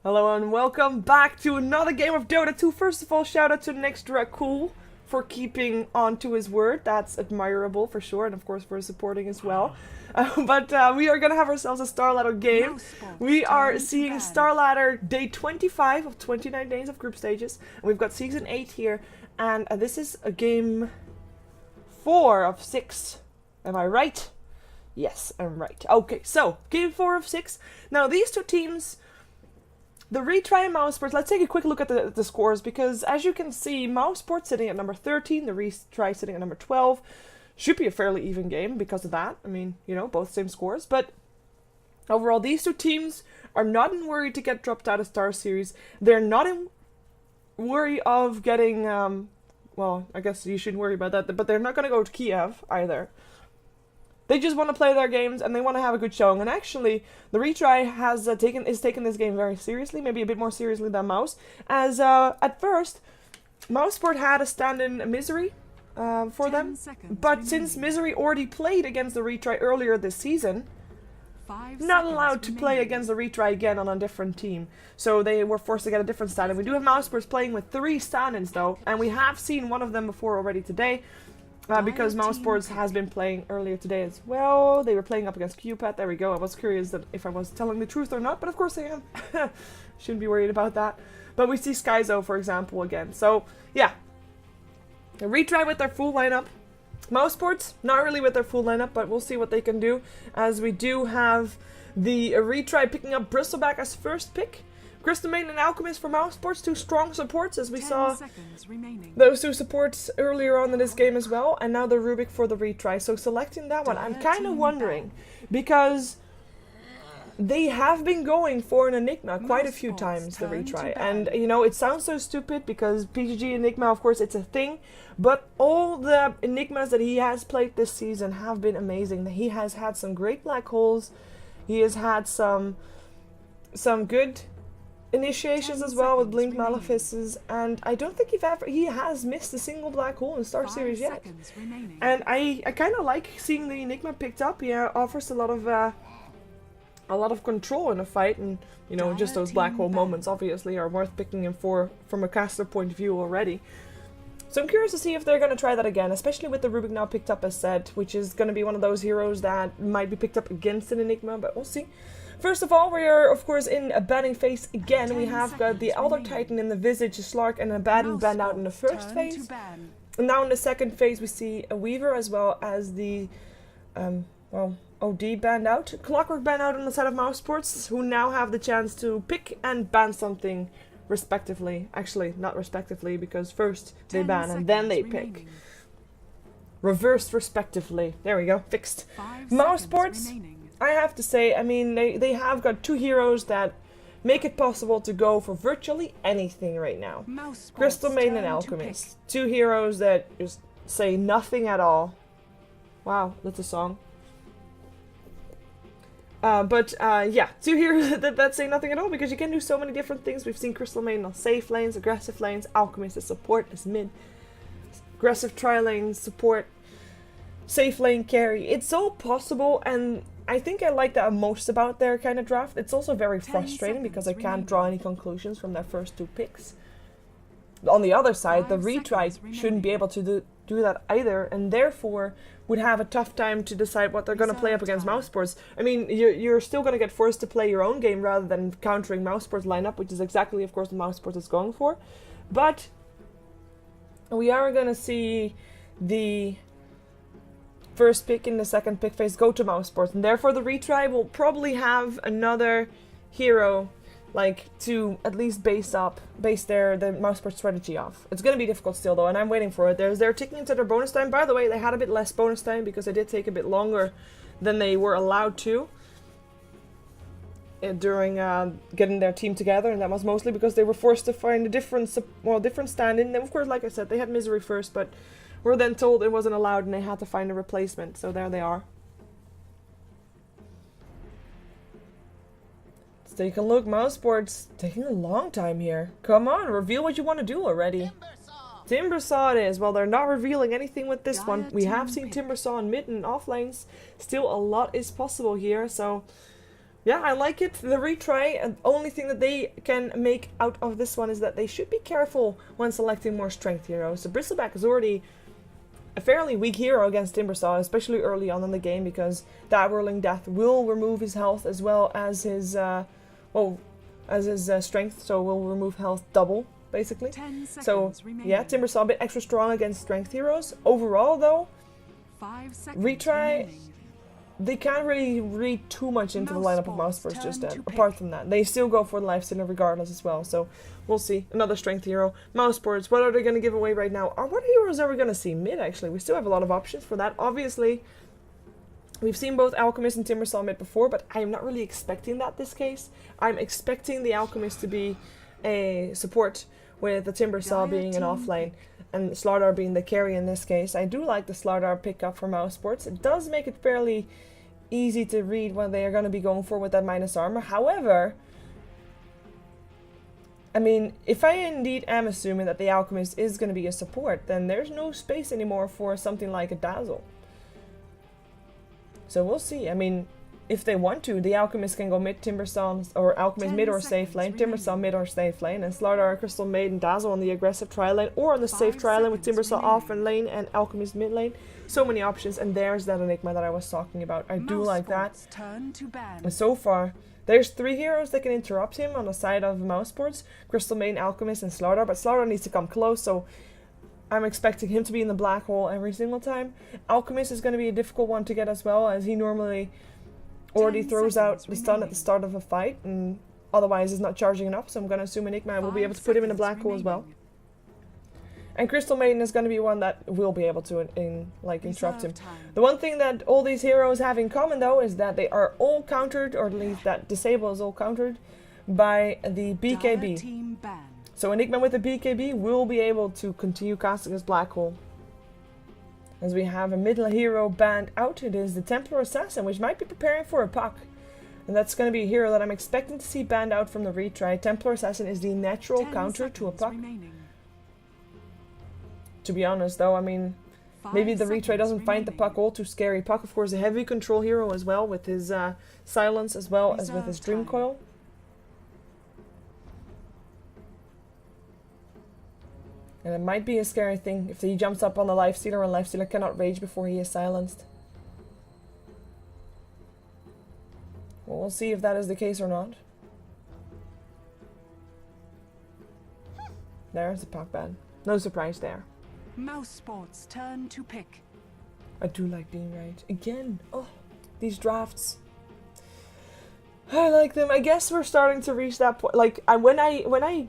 Hello and welcome back to another game of Dota 2. First of all, shout out to Next Cool for keeping on to his word. That's admirable for sure, and of course for supporting as well. But we are going to have ourselves a StarLadder game. We are seeing StarLadder day 25 of 29 days of group stages. And we've got season 8 here, and this is a game 4 of 6. Am I right? Yes, I'm right. Okay, so game 4 of 6. Now these two teams, the Retry and Mouz, let's take a quick look at the scores, because as you can see, Mouz sitting at number 13, the Retry sitting at number 12. Should be a fairly even game because of that. I mean, you know, both same scores. But overall, these two teams are not in worry to get dropped out of Star Series. They're not in worry of getting, well, I guess you shouldn't worry about that, but they're not going to go to Kiev either. They just want to play their games and they want to have a good showing. And actually, the Retry has taken this game very seriously, maybe a bit more seriously than Mouz. As at first, Mouz had a stand-in Misery for them, but since Misery already played against the Retry earlier this season, not allowed to play against the Retry again on a different team. So they were forced to get a different stand-in. We do have Mouz playing with 3 stand-ins though, and we have seen one of them before already today. Because Mouz has been playing earlier today as well. They were playing up against Cupid. There we go. I was curious that if I was telling the truth or not, but of course I am. Shouldn't be worried about that. But we see Skyzo, for example, again. So, yeah. A Retry with their full lineup. Mouz not really with their full lineup, but we'll see what they can do. As we do have the Retry picking up Bristleback as first pick. Crystal Maiden and Alchemist for Mouz, 2 strong supports, as we saw those 2 supports earlier on in this game as well, and now the Rubik for the Retry. So selecting that one, I'm kind of wondering, because they have been going for an Enigma quite a few times, the Retry, and you know, it sounds so stupid because PGG Enigma, of course, it's a thing, but all the Enigmas that he has played this season have been amazing. He has had some great black holes, he has had some good initiations as well with Blink Malefices, and I don't think he has missed a single black hole in Star Series yet. And I kind of like seeing the Enigma picked up. He offers a lot of control in a fight, and you know, just those black hole moments obviously are worth picking him for from a caster point of view already. So I'm curious to see if they're going to try that again, especially with the Rubik now picked up as said, which is going to be one of those heroes that might be picked up against an Enigma, but we'll see. First of all, we are, of course, in a banning phase again. We have got the Elder Titan in the Visage, Slark, and Abaddon banned out in the first phase. And now in the second phase, we see a Weaver as well as the, well, OD banned out. Clockwork banned out on the side of Mouz, who now have the chance to pick and ban something respectively. Actually, not respectively, because first they ban and then they pick. Reversed respectively. There we go, fixed. Mouz, I have to say, I mean, they have got 2 heroes that make it possible to go for virtually anything right now. Crystal Maiden and Alchemist. 2 heroes that just say nothing at all. Wow, that's a song. Yeah, 2 heroes that say nothing at all, because you can do so many different things. We've seen Crystal Maiden on safe lanes, aggressive lanes, Alchemist as support, as mid, aggressive tri-lane support, safe lane carry. It's all possible, and I think I like that most about their kind of draft. It's also very frustrating because I can't draw any conclusions from their first 2 picks. On the other side, the Retry shouldn't be able to do that either, and therefore would have a tough time to decide what they're going to play up against Mouz. I mean, you're still going to get forced to play your own game rather than countering Mouz lineup, which is exactly, of course, what Mouz is going for. But we are going to see the first pick in the second pick phase go to Mouz, and therefore the Retry will probably have another hero like to at least base the Mouz strategy off. It's gonna be difficult still though, and I'm waiting for it. They're ticking into their bonus time. By the way, they had a bit less bonus time because they did take a bit longer than they were allowed to during getting their team together, and that was mostly because they were forced to find a different stand-in. And of course, like I said, they had Misery first, but were then told it wasn't allowed and they had to find a replacement. So there they are. Let's take a look. Mouz taking a long time here. Come on, reveal what you want to do already. Timbersaw it is. Well, they're not revealing anything with this one. We have seen Timbersaw in mid and off lanes. Still, a lot is possible here. So Yeah, I like it. The retry, and the only thing that they can make out of this one is that they should be careful when selecting more strength heroes. So Bristleback is already a fairly weak hero against Timbersaw, especially early on in the game, because that Whirling Death will remove his health as well as his, strength, so will remove health double, basically. So, yeah, Timbersaw a bit extra strong against strength heroes. Overall, though, 5 seconds retry... remaining. They can't really read too much into the lineup of Mouse Sports just yet. Apart from that, they still go for the Lifestealer regardless as well. So we'll see. Another strength hero. Mouse Sports, what are they going to give away right now? Or what heroes are we going to see mid, actually? We still have a lot of options for that. Obviously, we've seen both Alchemist and Timbersaw mid before, but I'm not really expecting that this case. I'm expecting the Alchemist to be a support, with the Timbersaw being an offlane and StarLadder being the carry in this case. I do like the StarLadder pickup for Mouse Sports. It does make it fairly easy to read what they are going to be going for with that minus armor. However, I mean, if I indeed am assuming that the Alchemist is going to be a support, then there's no space anymore for something like a Dazzle. So we'll see. I mean, if they want to, the Alchemist can go mid Timbersaw, or Alchemist mid or safe lane, Timbersaw mid or safe lane, and StarLadder, Crystal Maiden, Dazzle on the aggressive tri lane, or on the safe tri lane with Timbersaw off and lane and Alchemist mid lane. So many options, and there's that Enigma that I was talking about. I do like that. And so far, there's 3 heroes that can interrupt him on the side of Mouse Sports: Crystal Maiden, Alchemist, and StarLadder. But StarLadder needs to come close, so I'm expecting him to be in the black hole every single time. Alchemist is going to be a difficult one to get as well, as he normally already throws out the stun at the start of a fight, and otherwise is not charging enough, so I'm going to assume Enigma will be able to put him in a black hole as well. And Crystal Maiden is going to be one that will be able to interrupt him. The one thing that all these heroes have in common, though, is that they are all countered, or at least that Disable is all countered, by the BKB. So Enigma with the BKB will be able to continue casting his black hole. As we have a middle hero banned out, it is the Templar Assassin, which might be preparing for a puck. And that's going to be a hero that I'm expecting to see banned out from the retry. Templar Assassin is the natural counter to a puck. To be honest, though, I mean, maybe the retry doesn't find the puck all too scary. Puck, of course, a heavy control hero as well, with his silence as well as with his Dream Coil. And it might be a scary thing if he jumps up on the Lifestealer and Lifestealer cannot rage before he is silenced. Well, we'll see if that is the case or not. There's the puck ban. No surprise there. Mouse Sports turn to pick. I do like being right. Again, oh, these drafts. I like them. I guess we're starting to reach that point. Like, when I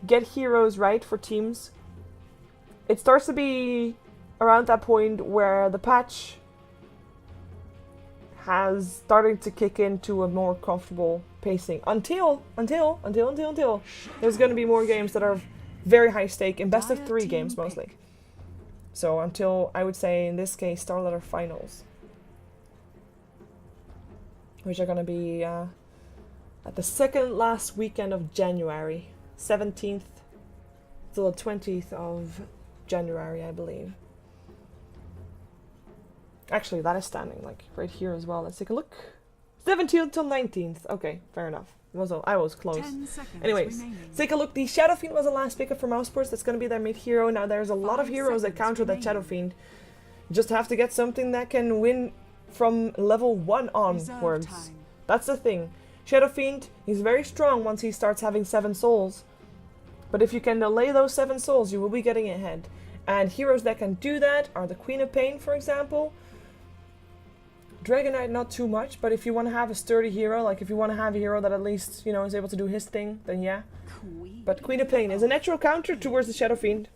get heroes right for teams, it starts to be around that point where the patch has started to kick into a more comfortable pacing. Until there's going to be more games that are very high stake in best of 3 games mostly. So until, I would say in this case, StarLadder finals, which are going to be at the second last weekend of January, 17th till the 20th of January, I believe. Actually, that is standing like right here as well. Let's take a look. 17th till 19th. Okay, fair enough. I was close. Anyways, let's take a look. The Shadow Fiend was the last pickup for Mouse Sports. That's going to be their mid hero. Now there's a lot of heroes that counter that Shadow Fiend. You just have to get something that can win from level 1 onwards. That's the thing. Shadow Fiend, he's very strong once he starts having 7 souls. But if you can delay those 7 souls, you will be getting ahead. And heroes that can do that are the Queen of Pain, for example. Dragon Knight, not too much, but if you want to have a sturdy hero, like if you want to have a hero that at least, you know, is able to do his thing, then yeah. But Queen of Pain is a natural counter towards the Shadow Fiend.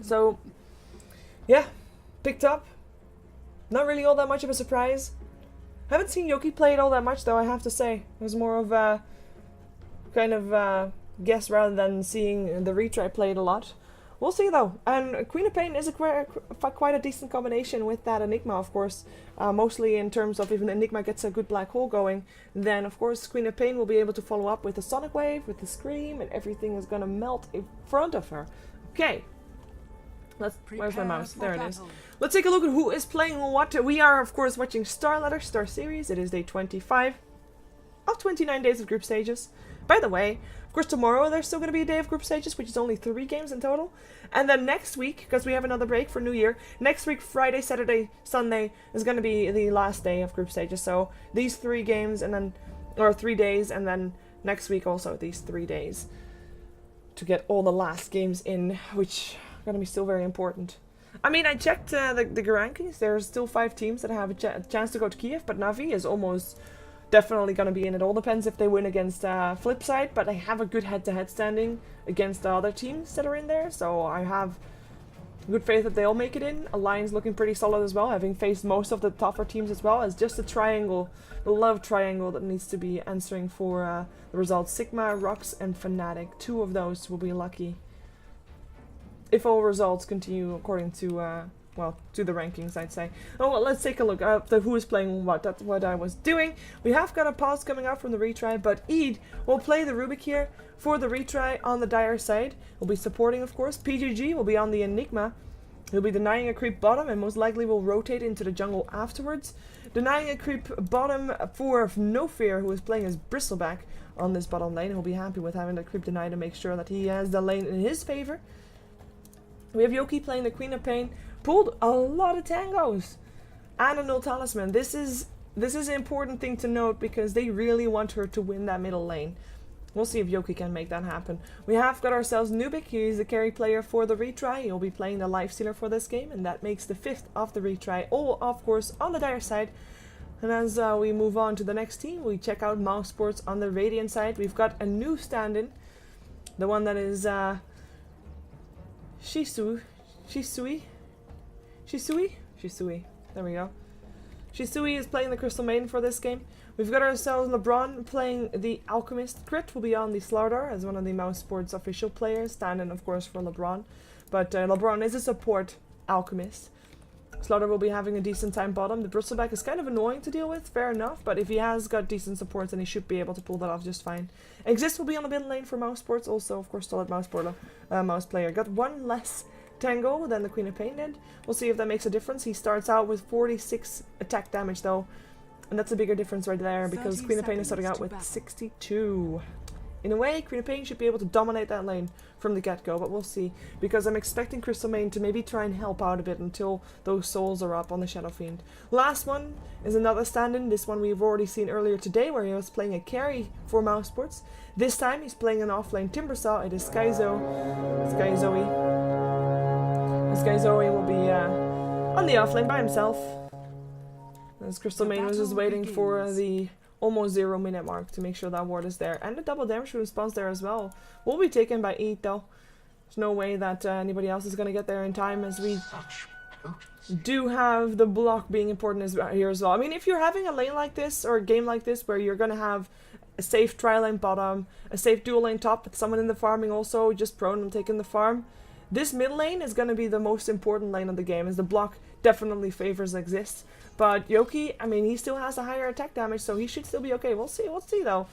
So, yeah, picked up. Not really all that much of a surprise. Haven't seen Yoki play it all that much, though, I have to say. It was more of a kind of guess rather than seeing the retry play it a lot. We'll see, though. And Queen of Pain is quite a decent combination with that Enigma, of course. Mostly in terms of if an Enigma gets a good black hole going, then, of course, Queen of Pain will be able to follow up with the Sonic Wave, with the Scream, and everything is going to melt in front of her. Okay. Where's my mouse? There it is. Let's take a look at who is playing what. We are, of course, watching StarLadder Star Series. It is day 25. of 29 days of group stages. By the way, of course tomorrow there's still going to be a day of group stages, which is only 3 games in total. And then next week, because we have another break for New Year, next week Friday, Saturday, Sunday is going to be the last day of group stages. So these 3 games and then, or 3 days, and then next week also these 3 days to get all the last games in, which are going to be still very important. I mean, I checked the rankings. There's still 5 teams that have a chance to go to Kiev, but Navi is almost definitely going to be in. It all depends if they win against Flipside, but they have a good head-to-head standing against the other teams that are in there, so I have good faith that they'll make it in. Alliance looking pretty solid as well, having faced most of the tougher teams as well, as just a triangle, the love triangle that needs to be answering for the results. Sigma, Rux, and Fnatic. 2 of those will be lucky. If all results continue according to, well, to the rankings, I'd say. Oh, well, let's take a look at who is playing what. That's what I was doing. We have got a pause coming out from the retry, but Eid will play the Rubik here for the retry on the Dire side. He'll be supporting, of course. PGG will be on the Enigma. He'll be denying a creep bottom and most likely will rotate into the jungle afterwards. Denying a creep bottom for No Fear, who is playing as Bristleback on this bottom lane. He'll be happy with having the creep denied to make sure that he has the lane in his favor. We have Yoki playing the Queen of Pain. Pulled a lot of tangos and a null talisman. This is an important thing to note because they really want her to win that middle lane. We'll see if Yoki can make that happen. We have got ourselves Nubik. He's the carry player for the retry. He'll be playing the Lifestealer for this game, and that makes the 5th of the retry. All, of course, on the Dire side. And as we move on to the next team, we check out Mouz Sports on the Radiant side. We've got a new stand-in. The one that is Shisui. There we go. Shisui is playing the Crystal Maiden for this game. We've got ourselves LeBron playing the Alchemist. Crit will be on the StarLadder as one of the Mouz Sports official players. Stand-in, of course, for LeBron. But LeBron is a support Alchemist. StarLadder will be having a decent time bottom. The Bristleback is kind of annoying to deal with, fair enough. But if he has got decent supports, then he should be able to pull that off just fine. Exist will be on the mid lane for Mouz Sports. Also, of course, solid Mouz player. Got 1 less tango than the Queen of Pain did. We'll see if that makes a difference. He starts out with 46 attack damage though, and that's a bigger difference right there because Queen of Pain is starting out with 62. In a way, Queen of Pain should be able to dominate that lane from the get-go, but we'll see, because I'm expecting Crystal Main to maybe try and help out a bit until those souls are up on the Shadow Fiend. Last one is another stand-in. This one we've already seen earlier today, where he was playing a carry for Mouz Sports. This time he's playing an off-lane Timbersaw. It is Skyzoe. Skyzoe will be on the off-lane by himself. As Crystal Main was just waiting for the almost 0 minute mark to make sure that ward is there. And the double damage response there as well will be taken by Eat though. There's no way that anybody else is going to get there in time, as we do have the block being important here as well. I mean, if you're having a lane like this or a game like this where you're going to have a safe tri-lane bottom, a safe dual lane top with someone in the farming also just prone on taking the farm, this mid lane is going to be the most important lane of the game, as the block definitely favors Exist. But Yoki, I mean, he still has a higher attack damage, so he should still be okay. We'll see though.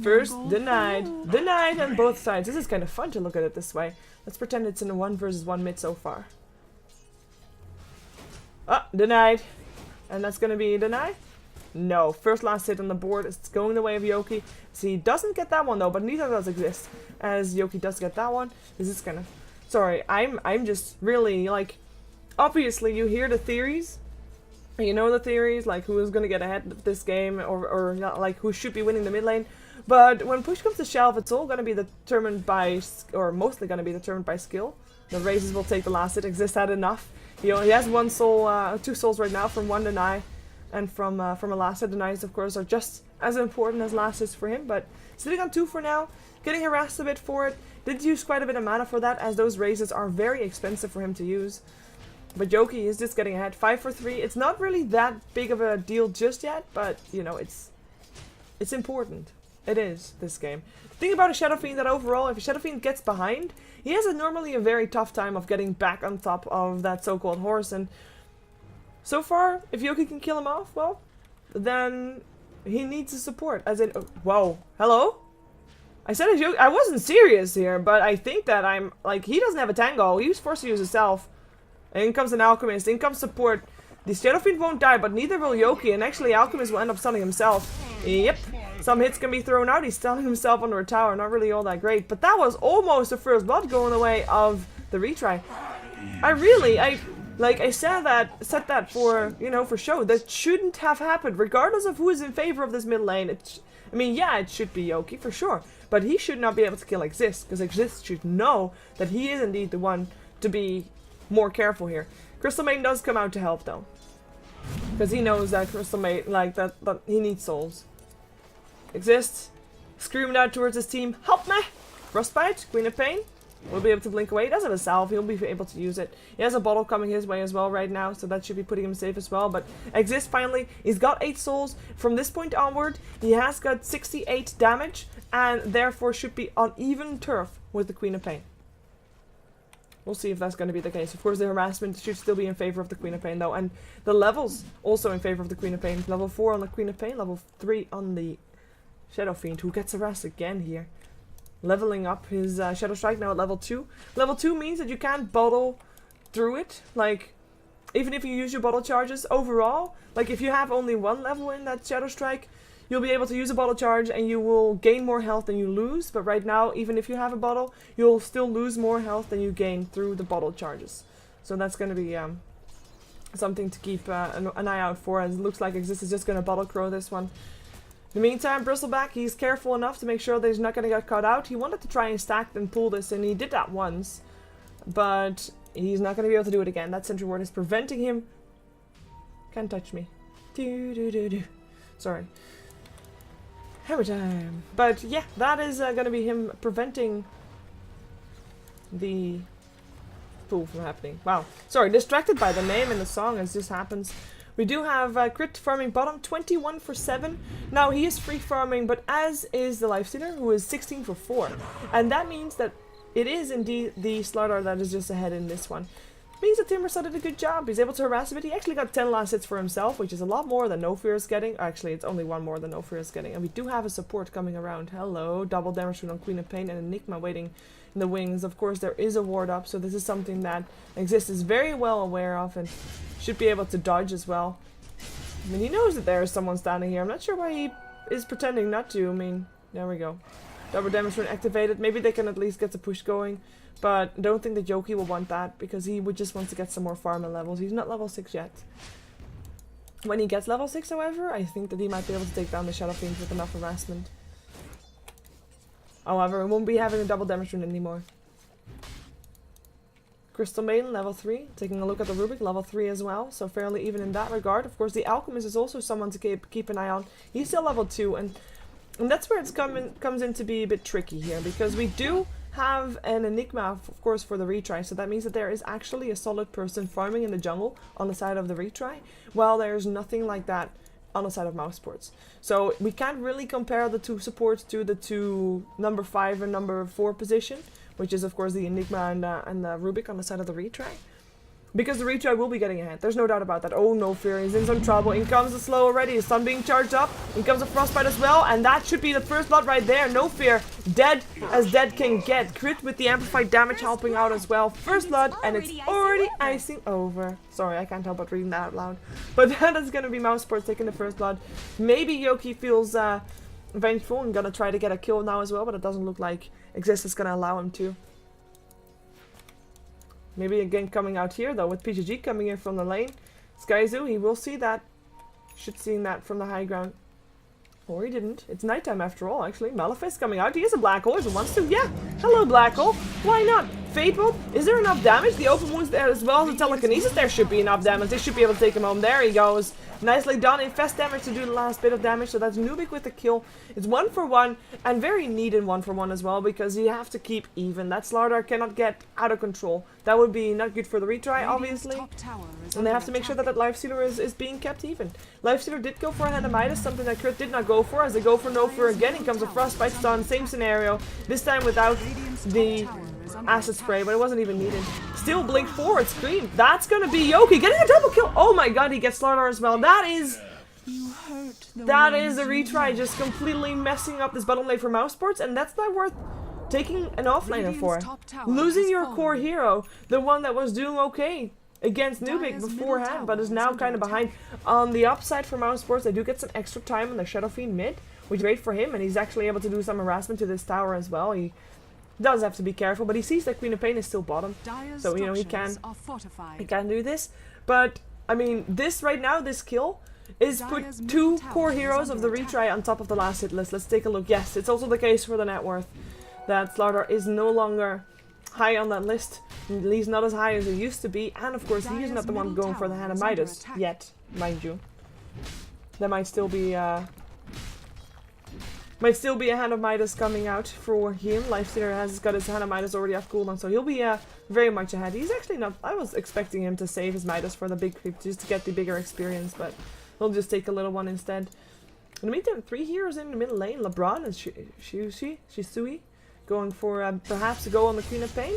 First, denied on both sides. This is kind of fun to look at it this way. Let's pretend it's in a 1 versus 1 mid so far. Denied. And that's going to be denied? No. First last hit on the board. It's going the way of Yoki. See, he doesn't get that one though, but neither does Exist, as Yoki does get that one. This is kind of... Sorry, I'm just really, like... Obviously, you hear the theories. You know the theories, like who is going to get ahead of this game, or not, like who should be winning the mid lane. But when push comes to shove, it's all going to be determined by, or mostly going to be determined by skill. The Razors will take the last hit. Exist had enough. He has 1 soul, 2 souls right now from 1 deny, and from a last hit. Denies, of course, are just as important as last hits for him. But sitting on 2 for now, getting harassed a bit for it. Did use quite a bit of mana for that, as those Razors are very expensive for him to use. But Yoki is just getting ahead. 5 for 3. It's not really that big of a deal just yet, but you know, it's important. It is, this game. The thing about a Shadow Fiend, that overall, if a Shadow Fiend gets behind, he has normally a very tough time of getting back on top of that so-called horse. And so far, if Yoki can kill him off, well, then he needs a support. As in, whoa, hello? I said a joke. I wasn't serious here, but I think that I'm, like, he doesn't have a tango. He was forced to use himself. In comes an Alchemist, in comes support. The Shadow Fiend won't die, but neither will Yoki, and actually Alchemist will end up stunning himself. Yep. Some hits can be thrown out. He's stunning himself under a tower. Not really all that great. But that was almost the first blood going the way of the retry. I said that for, you know, for show. That shouldn't have happened, regardless of who is in favor of this mid lane. I mean, yeah, it should be Yoki, for sure. But he should not be able to kill Exist, because Exist should know that he is indeed the one to be more careful here. Crystal Maiden does come out to help, though. Because he knows that Crystal Maiden, like, that he needs souls. Exist, screaming out towards his team, help me! Frostbite, Queen of Pain. Will be able to blink away. He does have a salve. He'll be able to use it. He has a bottle coming his way as well right now, so that should be putting him safe as well. But Exist finally, he's got 8 souls. From this point onward, he has got 68 damage, and therefore should be on even turf with the Queen of Pain. We'll see if that's going to be the case. Of course, the harassment should still be in favor of the Queen of Pain, though, and the levels also in favor of the Queen of Pain. Level 4 on the Queen of Pain, level 3 on the Shadow Fiend, who gets harassed again here. Leveling up his Shadow Strike now at level 2. Level 2 means that you can't bottle through it. Like, even if you use your bottle charges overall, like if you have only 1 level in that Shadow Strike, you'll be able to use a bottle charge and you will gain more health than you lose. But right now, even if you have a bottle, you'll still lose more health than you gain through the bottle charges. So that's going to be something to keep an eye out for, as it looks like Exist is just going to bottle crow this one. In the meantime, Bristleback, he's careful enough to make sure that he's not going to get caught out. He wanted to try and stack and pull this, and he did that once. But he's not going to be able to do it again. That sentry ward is preventing him. Can't touch me. Sorry. Hammer time. But yeah, that is going to be him preventing the pool from happening. Wow. Sorry, distracted by the name in the song as this happens. We do have Crit farming bottom, 21 for 7. Now, he is free farming, but as is the Lifestealer, who is 16 for 4. And that means that it is indeed the StarLadder that is just ahead in this one. Means that Timbersaw did a good job. He's able to harass a bit. He actually got 10 last hits for himself, which is a lot more than No Fear is getting. Actually, it's only 1 more than No Fear is getting. And we do have a support coming around. Hello, double damage on Queen of Pain and Enigma waiting in the wings. Of course, there is a ward up, so this is something that Exist is very well aware of and should be able to dodge as well. I mean, he knows that there is someone standing here. I'm not sure why he is pretending not to. I mean, there we go. Double damage when activated. Maybe they can at least get the push going. But I don't think that Yoki will want that, because he would just want to get some more farming levels. He's not level 6 yet. When he gets level 6, however, I think that he might be able to take down the Shadow Fiend with enough harassment. However, we won't be having a double damage rune anymore. Crystal Maiden, level 3. Taking a look at the Rubik, level 3 as well. So fairly even in that regard. Of course, the Alchemist is also someone to keep an eye on. He's still level 2, and that's where it comes in to be a bit tricky here, because we do have an Enigma, of course, for the retry, so that means that there is actually a solid person farming in the jungle on the side of the retry, while there's nothing like that on the side of Mouse Sports. So we can't really compare the two supports to the two number 5 and number 4 position, which is of course the Enigma and the Rubik on the side of the retry. Because the retry will be getting ahead. There's no doubt about that. Oh, No Fear. He's in some trouble. In comes the slow already. His stun being charged up. In comes a Frostbite as well. And that should be the first blood right there. No Fear. Dead as dead can get. Crit with the amplified damage helping out as well. First blood. And it's already icing over. Sorry, I can't help but reading that out loud. But that is going to be Mouse Sports taking the first blood. Maybe Yoki feels vengeful and going to try to get a kill now as well. But it doesn't look like Exist is going to allow him to. Maybe again coming out here though, with PGG coming in from the lane. Skyzoo, he will see that. Should see that from the high ground. Or he didn't. It's nighttime after all, actually. Malefice coming out. He is a black hole if he wants to. Yeah. Hello, black hole. Why not? Fatebolt. Is there enough damage? The open wounds there as well as the telekinesis. There should be enough damage. They should be able to take him home. There he goes. Nicely done. Infest damage to do the last bit of damage. So that's Nubik with the kill. It's 1 for 1 and very needed 1 for 1 as well, because you have to keep even. That StarLadder cannot get out of control. That would be not good for the retry, obviously. And they have to make sure that that Lifestealer is being kept even. Lifestealer did go for a Handamitis, something that Crit did not go for, as they go for No Fear again. In comes a Frostbite stun, same scenario. This time without the acid spray, but it wasn't even needed. Still blink forward, scream. That's gonna be Yoki getting a double kill. Oh my god, he gets StarLadder as well. That is the retry just completely messing up this bottom lane for Mouse Sports, and that's not worth taking an offlaner for. Losing your core hero, the one that was doing okay against Nubik beforehand, but is now kind of behind. On the upside for Mouse Sports, they do get some extra time on the Shadow Fiend mid, which is great for him, and he's actually able to do some harassment to this tower as well. He does have to be careful, but he sees that Queen of Pain is still bottom, so you know he can do this. But I mean, this right now, this kill is put 2 core heroes of the retry on top of the last hit list. Let's take a look. Yes, it's also the case for the net worth, that StarLadder is no longer high on that list, at least not as high as it used to be, and of course he is not the one going for the Hand of Midas yet, mind you. There might still be a Hand of Midas coming out for him. Lifestealer has got his Hand of Midas already off cooldown, so he'll be very much ahead. He's actually not, I was expecting him to save his Midas for the big creep just to get the bigger experience, but he'll just take a little one instead. In the meantime, 3 heroes in the middle lane, LeBron and Shisui, going for perhaps a go on the Queen of Pain.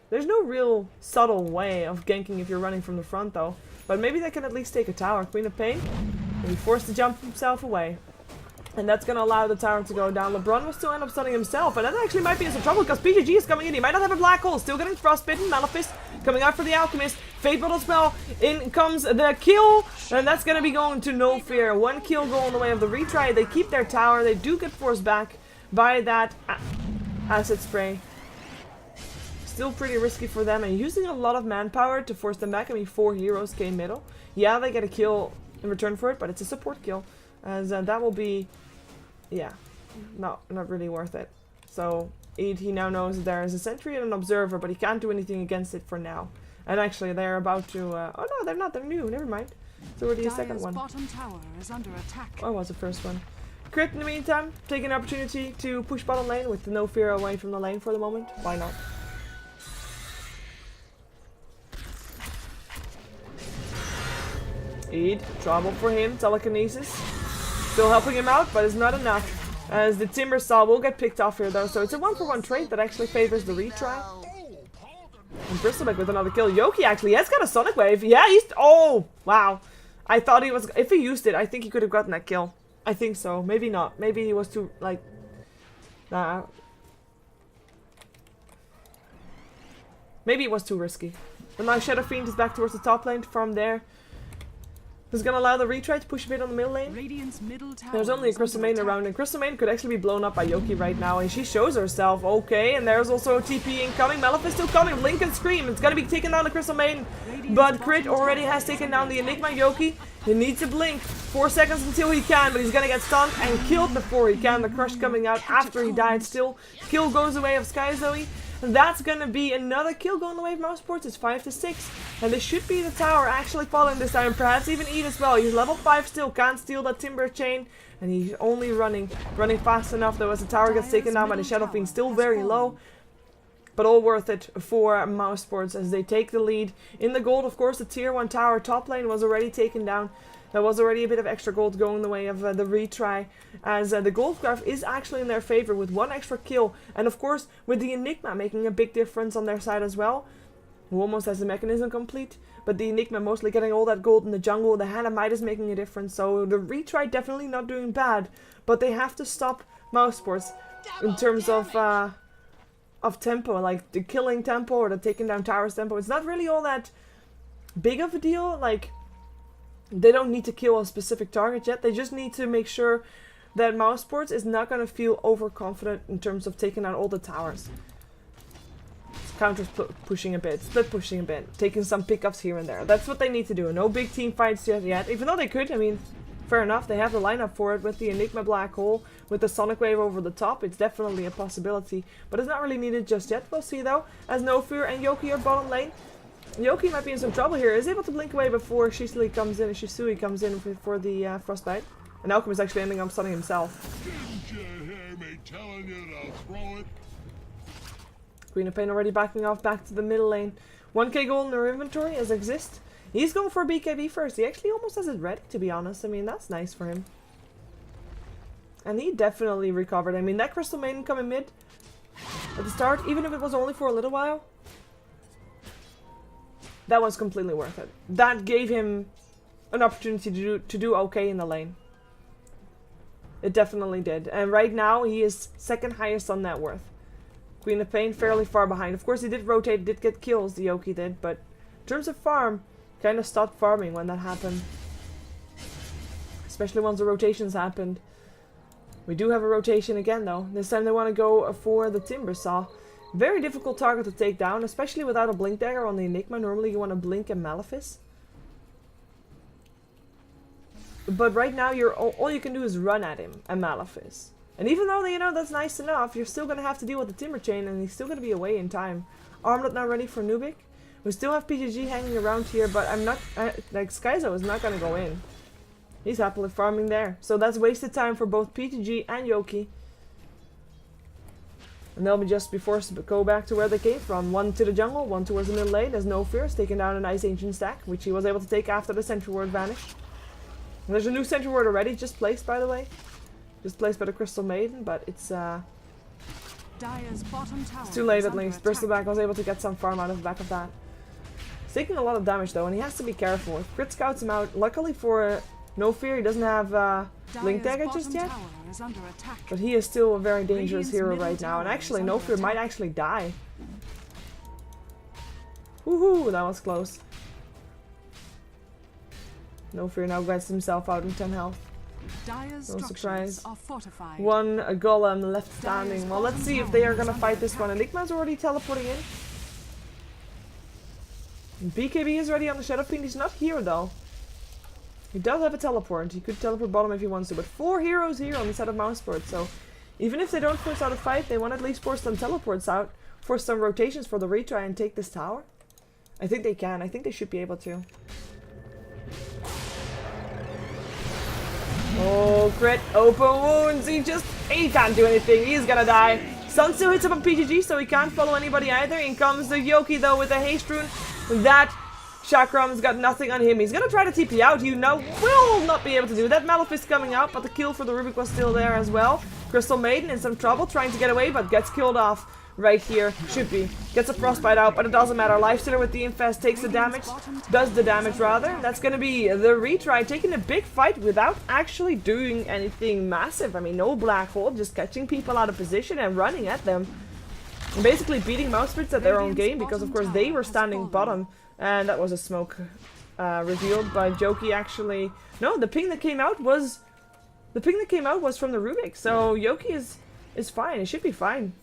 There's no real subtle way of ganking if you're running from the front though, but maybe they can at least take a tower. Queen of Pain will be forced to jump himself away, and that's going to allow the tower to go down. LeBron will still end up stunning himself, and that actually might be in some trouble because PGG is coming in. He might not have a black hole, still getting frostbitten. Maleficent coming out for the Alchemist. Fable as well. In comes the kill, and that's going to be going to No Fear. 1 kill going the way of the retry. They keep their tower. They do get forced back by that acid spray. Still pretty risky for them, and using a lot of manpower to force them back. I mean, 4 heroes came middle. Yeah, they get a kill in return for it, but it's a support kill, as that will be, yeah, not really worth it. So he now knows that there is a sentry and an observer, but he can't do anything against it for now. And actually, they're about to. Oh no, they're not. They're new. Never mind. It's already a second one. Bottom tower is under attack. Oh, it was the first one. Crit in the meantime, taking an opportunity to push bottom lane with No Fear away from the lane for the moment. Why not? Eid, trouble for him. Telekinesis still helping him out, but it's not enough, as the Timber Saw will get picked off here though. So it's a 1-for-1 trade that actually favors the retry. And Bristleback with another kill. Yoki actually has got a Sonic Wave. Yeah, he's... Oh, wow. I thought he was... If he used it, I think he could have gotten that kill. I think so. Maybe not. Maybe he was too, like... Nah. Maybe it was too risky. But now Shadow Fiend is back towards the top lane from there. This is going to allow the retry to push a bit on the middle lane. There's only a Crystal Maiden around, and Crystal Maiden could actually be blown up by Yoki right now, and she shows herself. Okay, and there's also a TP incoming. Maleficent still coming. Blink and Scream. It's going to be taking down the Crystal Maiden, but Crit already has taken down the Enigma Yoki. He needs to blink 4 seconds until he can, but he's going to get stunned and killed before he can. The Crush coming out after he died still. Kill goes away of Sky Zoe. And that's gonna be another kill going the way of Mouse Sports. It's 5-6. And this should be the tower actually falling this time. Perhaps even Eid as well. He's level 5 still. Can't steal that Timber Chain. And he's only running fast enough though as the tower gets taken down by the Shadow Fiend. Still very low. But all worth it for Mouse Sports as they take the lead. In the gold, of course, the tier 1 tower top lane was already taken down. There was already a bit of extra gold going the way of the retry, as the gold graph is actually in their favor with 1 extra kill, and of course with the Enigma making a big difference on their side as well, who almost has the mechanism complete, but the Enigma mostly getting all that gold in the jungle, the Hand of Midas making a difference, so the retry definitely not doing bad, but they have to stop Mouse Sports in terms of tempo, like the killing tempo or the taking down towers tempo. It's not really all that big of a deal, like... They don't need to kill a specific target yet. They just need to make sure that Mouse Sports is not going to feel overconfident in terms of taking out all the towers. Counter pushing a bit, split pushing a bit, taking some pickups here and there. That's what they need to do. No big team fights yet. Even though they could, I mean, fair enough. They have the lineup for it with the Enigma Black Hole, with the Sonic Wave over the top. It's definitely a possibility, but it's not really needed just yet. We'll see though, as No Fear and Yoki are bottom lane. Yoki might be in some trouble here. Is able to blink away before Shisui comes in for the Frostbite. And Alchemist actually ending up stunning himself. Didn't you hear me telling you to throw it? Queen of Pain already backing off back to the middle lane. 1k gold in their inventory as Exist. He's going for BKB first. He actually almost has it ready, to be honest. I mean, that's nice for him. And he definitely recovered. I mean, that Crystal Maiden coming mid at the start, even if it was only for a little while, that was completely worth it. That gave him an opportunity to do okay in the lane. It definitely did. And right now, he is second highest on net worth. Queen of Pain fairly far behind. Of course, he did rotate, did get kills, the Yoki did, but in terms of farm, kind of stopped farming when that happened. especially once the rotations happened. We do have a rotation again though. This time they want to go for the Timber Saw. Very difficult target to take down, especially without a Blink Dagger on the Enigma. Normally you want to Blink and Malefice. But right now all you can do is run at him and Malefice. And even though, you know, that's nice enough, you're still going to have to deal with the Timber Chain and he's still going to be away in time. Armlet not ready for Nubik. We still have PGG hanging around here, but I'm not, like, Skyzo is not going to go in. He's happily farming there. So that's wasted time for both PGG and Yoki. And they'll be just be forced to go back to where they came from. One to the jungle, one towards the middle lane. There's no fear. Taking down a nice ancient stack, which he was able to take after the Sentry Ward vanished. And there's a new Sentry Ward already, just placed by the way. Just placed by the Crystal Maiden, but it's too late at least. Bristleback was able to get some farm out of the back of that. He's taking a lot of damage though, and he has to be careful. If Crit scouts him out, luckily for No Fear, he doesn't have Blink Dagger just yet. But he is still a very dangerous hero right now, and actually No Fear might actually die. Woohoo, that was close. No Fear now gets himself out in 10 health. No surprise. One golem left standing. Well, let's see if they are gonna fight this one. Enigma's already teleporting in. BKB is ready on the Shadow Fiend. He's not here though. He does have a teleport. He could teleport bottom if he wants to, but 4 heroes here on the set of Mouseport. So even if they don't force out a fight, they want to at least force some teleports out, force some rotations for the retry and take this tower. I think they can. I think they should be able to. Oh, crit, open wounds. He can't do anything. He's gonna die. Sun still hits up on PGG, so he can't follow anybody either. In comes the Yoki though with a haste rune. That Chakram's got nothing on him. He's gonna try to TP out. You know, will not be able to do that. Malefice coming out, but the kill for the Rubik was still there as well. Crystal Maiden in some trouble, trying to get away, but gets killed off right here. Should be. Gets a Frostbite out, but it doesn't matter. Lifestealer with the Infest takes the damage. Does the damage, rather. That's gonna be the retry, taking a big fight without actually doing anything massive. I mean, no black hole, just catching people out of position and running at them. And basically beating Mousepits at their own game, because of course they were standing bottom. And that was a smoke revealed by Yoki actually. No, the ping that came out was... The ping that came out was from the Rubik. So Yoki is fine. It should be fine.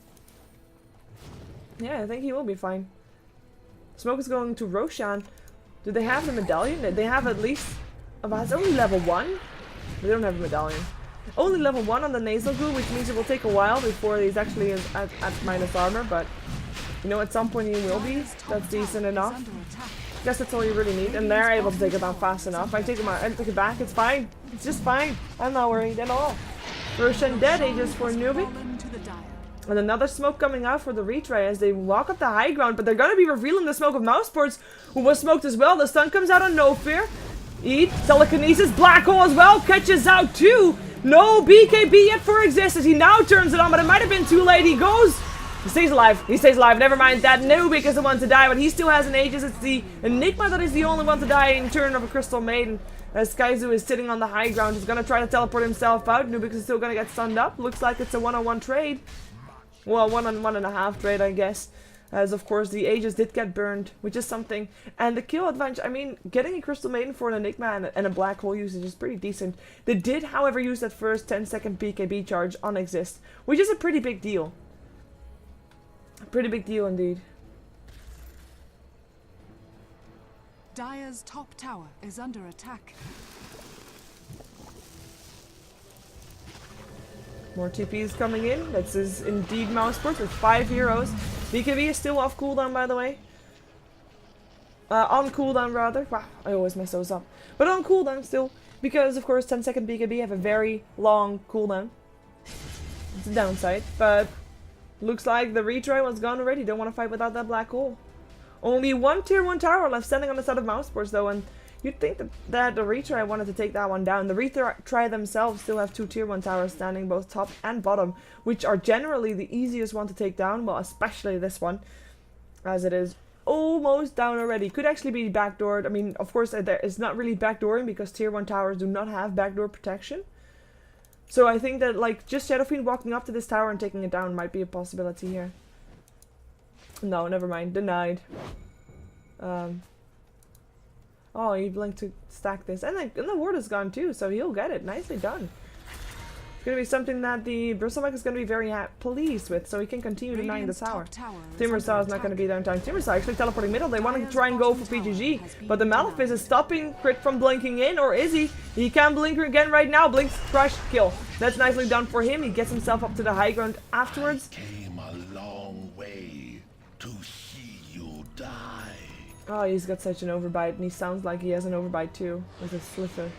Yeah, I think he will be fine. Smoke is going to Roshan. Do they have the medallion? They have at least... Oh, it's only level 1? They don't have a medallion. Only level 1 on the nasal goo, which means it will take a while before he's actually at minus armor, but... You know, at some point he will be. That's decent enough. Guess that's all you really need. And they're able to take it down fast enough. I take it back. It's fine. It's just fine. I'm not worried at all. Roshan dead. Aegis for Newbie. And another smoke coming out for the retry as they walk up the high ground. But they're going to be revealing the smoke of Mouseports, who was smoked as well. The stun comes out on No Fear. Eat. Telekinesis. Black hole as well. Catches out too. No BKB yet for Existence. He now turns it on, but it might have been too late. He goes... He stays alive. He stays alive. Never mind that. Nubik is the one to die, but he still has an Aegis. It's the Enigma that is the only one to die in turn of a Crystal Maiden. As Skyzo is sitting on the high ground. He's going to try to teleport himself out. Nubik is still going to get stunned up. Looks like it's a 1-on-1 trade. Well, 1-on-1.5 trade, I guess. As, of course, the Aegis did get burned, which is something. And the kill advantage, I mean, getting a Crystal Maiden for an Enigma and a Black Hole usage is pretty decent. They did, however, use that first 10-second BKB charge on Exist, which is a pretty big deal. Pretty big deal indeed. Dire's top tower is under attack. More TPs coming in. This is indeed Mouseports with 5 heroes. BKB is still off cooldown, by the way. On cooldown, rather. Wow, I always mess those up. But on cooldown still. Because, of course, 10-second BKB have a very long cooldown. It's a downside, but... Looks like the retry was gone already. Don't want to fight without that black hole. Only one tier 1 tower left standing on the side of Mouseports though, and you'd think that the retry wanted to take that one down. The retry themselves still have 2 tier 1 towers standing, both top and bottom, which are generally the easiest one to take down, well, especially this one, as it is almost down already. Could actually be backdoored. I mean, of course, it's not really backdooring because tier 1 towers do not have backdoor protection. So I think that, like, just Shadow Fiend walking up to this tower and taking it down might be a possibility here. No, never mind. Denied. Oh, he blinked to stack this. And the ward is gone too, so he'll get it. Nicely done. It's going to be something that the Bristleback is going to be very pleased with, so he can continue denying the tower. Timbersaw is not going to be there in time. Timbersaw actually teleporting middle. They want to try and go for PGG, but the Malefice is stopping Crit from blinking in, or is he? He can blink again right now. Blinks, crush, kill. That's nicely done for him. He gets himself up to the high ground afterwards. Came a long way to see you die. Oh, he's got such an overbite, and he sounds like he has an overbite too, with a slither.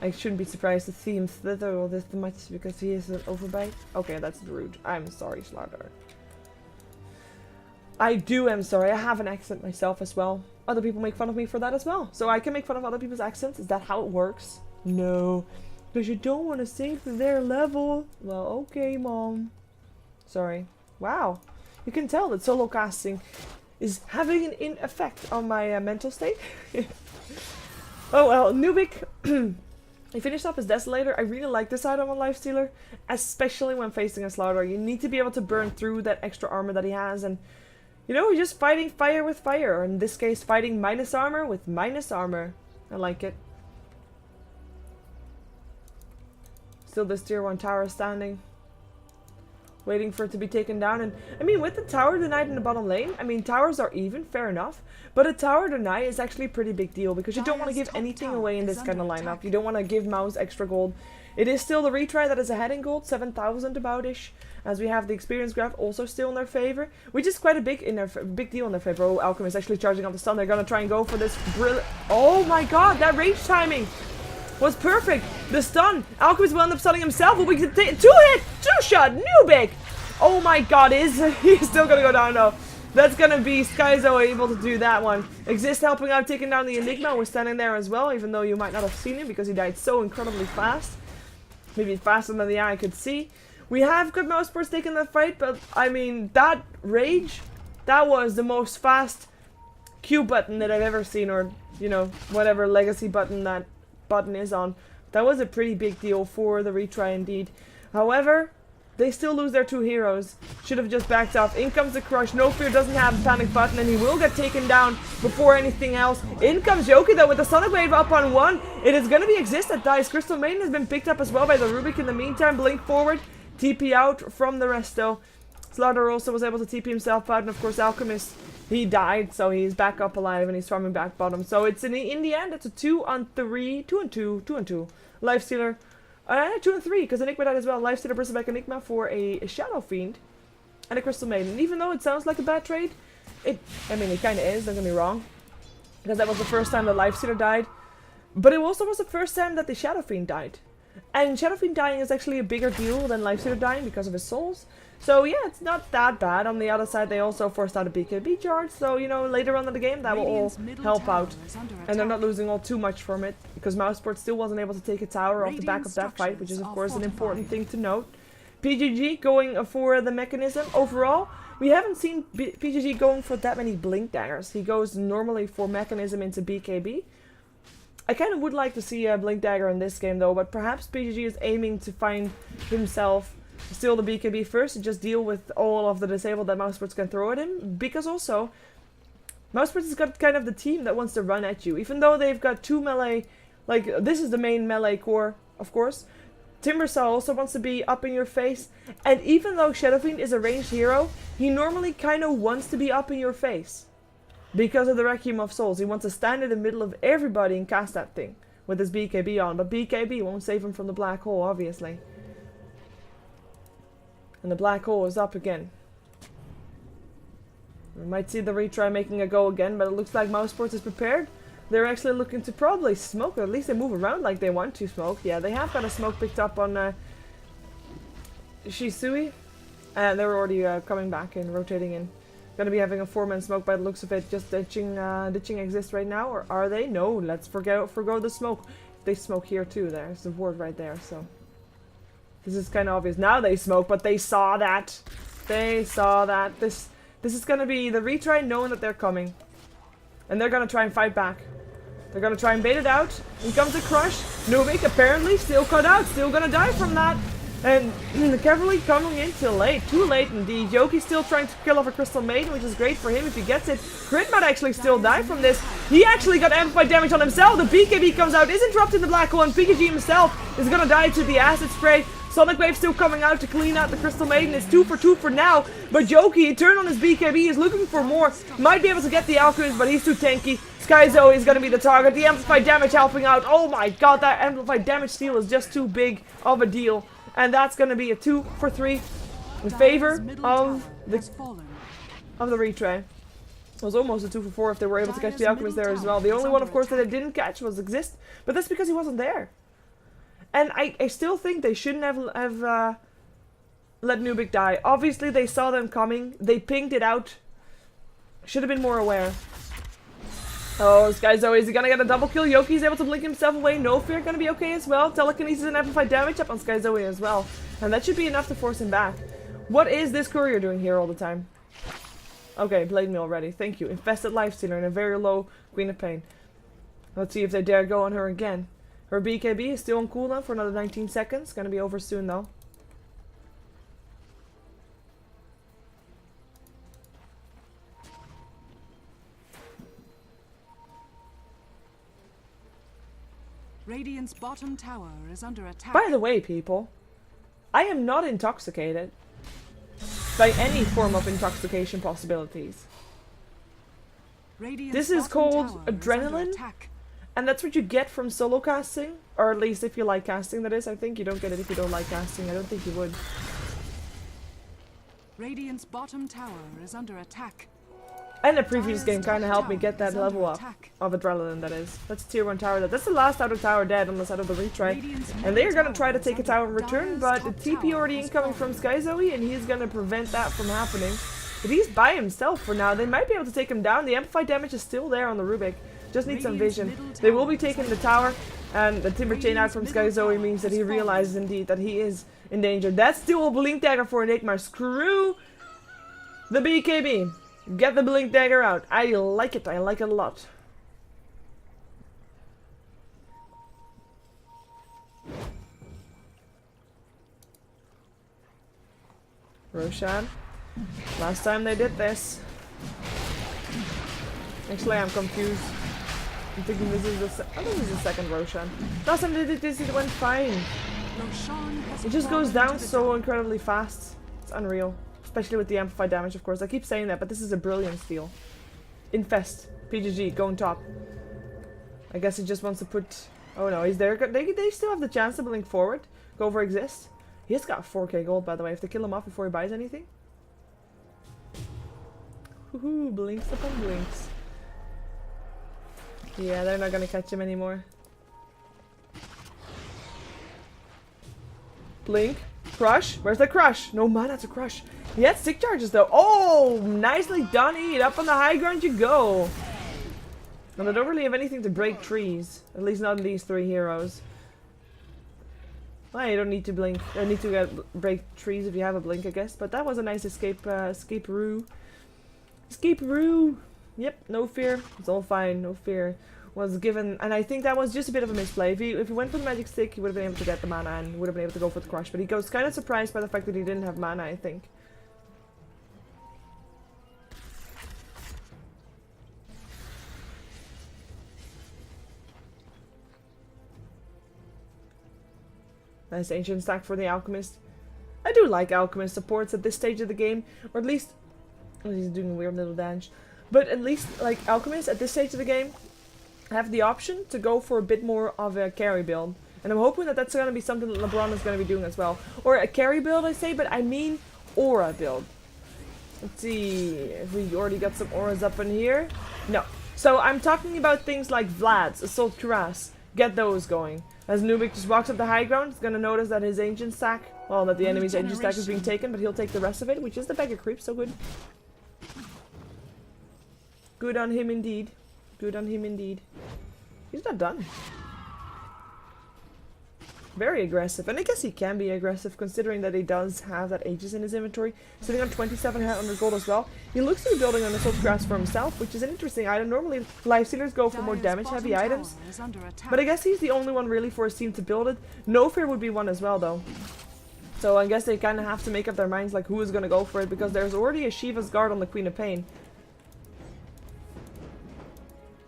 I shouldn't be surprised to see him slither all this much because he is an overbite. Okay, that's rude. I'm sorry, StarLadder. I'm sorry. I have an accent myself as well. Other people make fun of me for that as well. So I can make fun of other people's accents. Is that how it works? No. Because you don't want to sink to their level. Well, okay, Mom. Sorry. Wow. You can tell that solo casting is having an effect on my mental state. Oh well, Nubik. He finished off his Desolator. I really like this item on Lifestealer, especially when facing a Slaughter. You need to be able to burn through that extra armor that he has, and you know, he's just fighting fire with fire, or in this case, fighting minus armor with minus armor. I like it. Still this tier 1 tower standing, waiting for it to be taken down. And I mean, with the tower denied in the bottom lane, I mean, towers are even, fair enough. But a tower deny is actually a pretty big deal because you don't want to give anything away in this kind of lineup. You don't want to give Mouz extra gold. It is still the retry that is ahead in gold, 7,000 about-ish, as we have the experience graph also still in their favor, which is quite a big deal in their favor. Oh, Alchemist actually charging up the stun. They're gonna try and go for this brilliant. Oh my god, that rage timing was perfect. The stun. Alchemist will end up stunning himself, but we can take 2-hit, 2-shot, Nubik. Oh my god, he's still gonna go down though. That's gonna be Skyzo able to do that one. Exist helping out taking down the Enigma was standing there as well, even though you might not have seen him because he died so incredibly fast. Maybe faster than the eye could see. We have good mouse sports taking the fight, but I mean, that rage, that was the most fast Q button that I've ever seen, or, you know, whatever legacy button that button is on. That was a pretty big deal for the retry indeed. However, they still lose their 2 heroes. Should have just backed off. In comes the crush. No Fear doesn't have a panic button, and he will get taken down before anything else. In comes Yoki though with the Sonic Wave up on 1. It is going to be Exist that dies. Crystal Maiden has been picked up as well by the Rubik in the meantime. Blink forward. TP out from the rest though. Slaughter also was able to TP himself out, and of course Alchemist, he died, so he's back up alive and he's farming back bottom. So it's in the end, it's a 2-on-3, 2-on-2. Lifestealer. 2 and 3, because Enigma died as well. Lifestealer versus back Enigma for a Shadow Fiend and a Crystal Maiden. Even though it sounds like a bad trade, I mean, it kind of is, don't get me wrong. Because that was the first time the Lifestealer died. But it also was the first time that the Shadow Fiend died. And Shadow Fiend dying is actually a bigger deal than Lifestealer dying because of his souls. So yeah, it's not that bad. On the other side, they also forced out a BKB charge, so you know, later on in the game that will all help out. And they're not losing all too much from it, because Mouseport still wasn't able to take a tower off the back of that fight, which is of course an important thing to note. PGG going for the mechanism. Overall, we haven't seen PGG going for that many blink daggers. He goes normally for mechanism into BKB. I kind of would like to see a blink dagger in this game though, but perhaps PGG is aiming to find himself steal the BKB first and just deal with all of the disabled that Mousesports can throw at him, because also Mousesports has got kind of the team that wants to run at you, even though they've got 2 melee, like this is the main melee core, of course. Timbersaw also wants to be up in your face, and even though Shadowfiend is a ranged hero, he normally kind of wants to be up in your face because of the Requiem of Souls. He wants to stand in the middle of everybody and cast that thing with his BKB on, but BKB won't save him from the black hole, obviously. And the black hole is up again. We might see the retry making a go again, but it looks like Mousesports is prepared. They're actually looking to probably smoke, or at least they move around like they want to smoke. Yeah, they have got a smoke picked up on Shisui. And they're already coming back and rotating in. Gonna be having a 4-man smoke by the looks of it, just ditching Exist right now, or are they? No, let's forgo the smoke. They smoke here too, there's the ward right there, so. This is kind of obvious. Now they smoke, but they saw that. They saw that. This is going to be the retry knowing that they're coming. And they're going to try and fight back. They're going to try and bait it out. In comes the crush. Nubik apparently still cut out. Still going to die from that. And the cavalry coming in too late. Too late indeed. Yoki's still trying to kill off a Crystal Maiden, which is great for him if he gets it. Crit might actually still die from this. He actually got amplified damage on himself. The BKB comes out, is interrupted the black one. PKG himself is gonna die to the acid spray. Sonic Wave still coming out to clean out the Crystal Maiden. It's 2 for 2 for now. But Yoki, he turned on his BKB, is looking for more. Might be able to get the Alchemist, but he's too tanky. Skyzo is going to be the target. The amplified damage helping out. Oh my god, that amplified damage steal is just too big of a deal. And that's going to be a 2 for 3 in favor of the Retry. It was almost a 2 for 4 if they were able to catch the Alchemist there as well. The only one, of course, that they didn't catch was Exist. But that's because he wasn't there. And I still think they shouldn't have let Nubik die. Obviously, they saw them coming. They pinged it out. Should have been more aware. Oh, Skyzo, is he gonna get a double kill? Yoki's able to blink himself away. No Fear gonna be okay as well. Telekinesis and amplified damage up on Skyzo as well. And that should be enough to force him back. What is this courier doing here all the time? Okay, played me already. Thank you. Infested Lifestealer and a very low Queen of Pain. Let's see if they dare go on her again. Her BKB is still on cooldown for another 19 seconds. Gonna be over soon though. Radiant's bottom tower is under attack. By the way, people, I am not intoxicated by any form of intoxication possibilities. Radiant's This is called bottom tower adrenaline. is under attack. And that's what you get from solo casting, or at least if you like casting, that is. I think you don't get it if you don't like casting. I don't think you would. Radiant's bottom tower is under attack. And the previous game kind of helped me get that level up of adrenaline, that is. That's tier 1 tower. That's the last outer tower dead, unless out of the retry. And they're gonna try to take a tower in return, but the TP already incoming from Skyzoe, and he's gonna prevent that from happening. But he's by himself for now. They might be able to take him down. The amplified damage is still there on the Rubik. Just need some vision. They will be taking the tower, and the Timber Chain out from Skyzoe means that he realizes indeed that he is in danger. That's still a Blink Dagger for Enigma. Screw the BKB. Get the Blink Dagger out. I like it. I like it a lot. Roshan. Last time they did this. Actually, I'm confused. I'm thinking this is the second Roshan. Last time they did this, it went fine. It just goes down so incredibly fast. It's unreal. Especially with the amplified damage, of course. I keep saying that, but this is a brilliant steal. Infest. PGG, going top. I guess he just wants to put... Oh no, he's there. They still have the chance to blink forward. Go for Exist. He has got 4k gold, by the way, if they kill him off before he buys anything. Woohoo, blinks upon blinks. Yeah, they're not gonna catch him anymore. Blink. Crush. Where's the crush? No mana to crush. He had stick charges though. Oh, nicely done, Eat. Up on the high ground you go. And I don't really have anything to break trees. At least not in these 3 heroes. Well, you don't need to blink. I need to break trees if you have a blink, I guess. But that was a nice escape-roo. Escape-roo. Yep, no fear. It's all fine. No fear was given. And I think that was just a bit of a misplay. If he went for the magic stick, he would have been able to get the mana and would have been able to go for the crush. But he goes kind of surprised by the fact that he didn't have mana, I think. Nice ancient stack for the Alchemist. I do like Alchemist supports at this stage of the game. Or at least... Oh, he's doing a weird little dance. But at least, like, Alchemist at this stage of the game have the option to go for a bit more of a carry build. And I'm hoping that that's going to be something that LeBron is going to be doing as well. Or a carry build, I say, but I mean aura build. Let's see if we already got some auras up in here. No. So I'm talking about things like Vlad's, Assault Cuirass. Get those going. As Nubik just walks up the high ground, he's going to notice that his ancient stack, well, that the enemy's ancient stack is being taken, but he'll take the rest of it, which is the Beggar Creep, so good. Good on him indeed. Good on him indeed. He's not done. Very aggressive. And I guess he can be aggressive considering that he does have that Aegis in his inventory. Sitting on 2700 gold as well. He looks to be building an Assault Grass for himself, which is an interesting item. Normally Lifestealers go for more damage heavy items. But I guess he's the only one really for his team to build it. No Fear would be one as well though. So I guess they kind of have to make up their minds like who is going to go for it, because there's already a Shiva's Guard on the Queen of Pain.